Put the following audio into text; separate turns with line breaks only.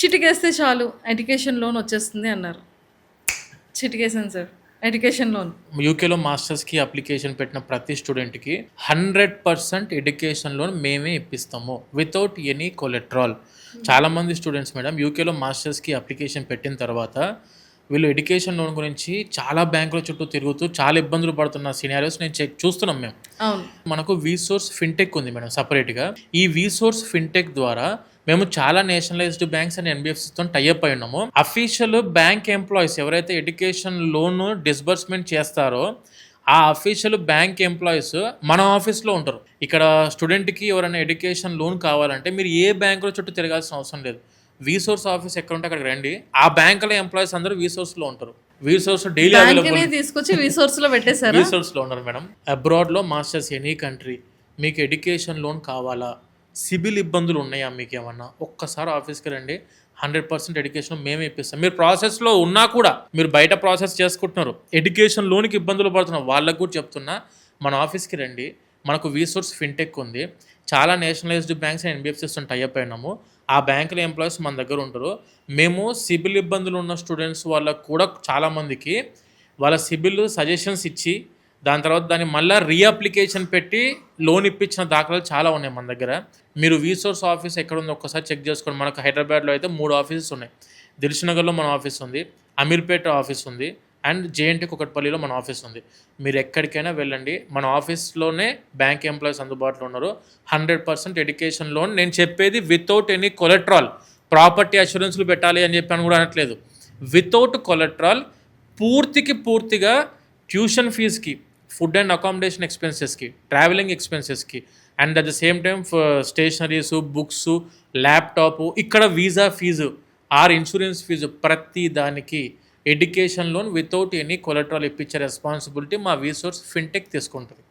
చిటికేస్తే చాలు education loan వచ్చేస్తుంది అన్నారు. చిటికేసాను సార్. Education loan.
యూకేలో మాస్టర్స్కి అప్లికేషన్ పెట్టిన ప్రతి స్టూడెంట్కి 100% ఎడ్యుకేషన్ లోన్ మేమే ఇప్పిస్తాము వితౌట్ ఎనీ కొలెట్రాల్. చాలామంది స్టూడెంట్స్ మేడం యూకేలో మాస్టర్స్కి అప్లికేషన్ పెట్టిన తర్వాత వీళ్ళు ఎడ్యుకేషన్ లోన్ గురించి చాలా బ్యాంకుల చుట్టూ తిరుగుతూ చాలా ఇబ్బందులు పడుతున్న సినారియోస్ నేను చూస్తున్నాం మేము.
అవును.
మనకు వీసోర్స్ ఫిన్టెక్ ఉంది మేడం సపరేట్గా. ఈ వీసోర్స్ ఫిన్టెక్ ద్వారా మేము చాలా నేషనలైజ్డ్ బ్యాంక్స్ అండ్ ఎన్బిఎఫ్సితో టైఅప్ అయి ఉన్నాము. అఫీషియల్ బ్యాంక్ ఎంప్లాయీస్ ఎవరైతే ఎడ్యుకేషన్ లోన్ డిస్బర్స్మెంట్ చేస్తారో ఆ అఫీషియల్ బ్యాంక్ ఎంప్లాయీస్ మన ఆఫీస్లో ఉంటారు. ఇక్కడ స్టూడెంట్కి ఎవరైనా ఎడ్యుకేషన్ లోన్ కావాలంటే మీరు ఏ బ్యాంకులో చుట్టూ తిరగాల్సిన అవసరం లేదు. వీసోర్స్ ఆఫీస్ ఎక్కడ ఉంటే అక్కడికి రండి. ఆ బ్యాంకుల ఎంప్లాయీస్ అందరూ వీసోర్స్లో ఉంటారు. వీసోర్స్ డైలీ అవైలబుల్.
తీసుకొచ్చి వీసోర్స్లో పెట్టేశారు.
వీసోర్స్లో ఉన్నారు మేడం. అబ్రాడ్లో మాస్టర్స్ ఎనీ కంట్రీ మీకు ఎడ్యుకేషన్ లోన్ కావాలా, సిబిల్ ఇబ్బందులు ఉన్నాయా మీకు ఏమన్నా, ఒక్కసారి ఆఫీస్కి రండి. 100% ఎడ్యుకేషన్ మేమే ఇప్పిస్తాం. మీరు ప్రాసెస్లో ఉన్నా కూడా మీరు బయట ప్రాసెస్ చేసుకుంటున్నారు, ఎడ్యుకేషన్ లోన్కి ఇబ్బందులు పడుతున్నారు, వాళ్ళకు కూడా చెప్తున్నా మన ఆఫీస్కి రండి. మనకు వీసోర్స్ ఫిన్టెక్ ఉంది. చాలా nationalised banks and NBFCs tie up అయినాము. ఆ బ్యాంకుల ఎంప్లాయీస్ మన దగ్గర ఉంటారు. మేము సిబిల్ ఇబ్బందులు ఉన్న స్టూడెంట్స్ వాళ్ళకు కూడా చాలామందికి వాళ్ళ సిబిల్ సజెషన్స్ ఇచ్చి దాని తర్వాత దాన్ని మళ్ళీ రీఅప్లికేషన్ పెట్టి లోన్ ఇప్పించిన దాఖలాలు చాలా ఉన్నాయి మన దగ్గర. మీరు వీసోర్స్ ఆఫీస్ ఎక్కడ ఉందో ఒక్కసారి చెక్ చేసుకోండి. మనకు హైదరాబాద్లో అయితే 3 ఆఫీసెస్ ఉన్నాయి. దిల్సుఖ్నగర్లో మన ఆఫీస్ ఉంది, అమీర్పేట ఆఫీస్ ఉంది, అండ్ జేఎన్టీ కుకట్పల్లిలో మన ఆఫీస్ ఉంది. మీరు ఎక్కడికైనా వెళ్ళండి, మన ఆఫీస్లోనే బ్యాంక్ ఎంప్లాయీస్ అందుబాటులో ఉన్నారు. 100% ఎడ్యుకేషన్ లోన్. నేను చెప్పేది వితౌట్ ఎనీ కొలెట్రాల్. ప్రాపర్టీ అష్యూరెన్స్లు పెట్టాలి అని చెప్పి అని కూడా అనట్లేదు. వితౌట్ కొలెట్రాల్ పూర్తిగా ట్యూషన్ ఫీజుకి, ఫుడ్ అండ్ అకామిడేషన్ ఎక్స్పెన్సెస్కి, ట్రావెలింగ్ ఎక్స్పెన్సెస్కి, and at the same time stationeries, books, laptop, ఇక్కడ visa fee or insurance fee, ప్రతి దానికి education loan without any collateral ఇప్పించే రెస్పాన్సిబిలిటీ మా వీసోర్స్ ఫిన్టెక్ తీసుకుంటుంది.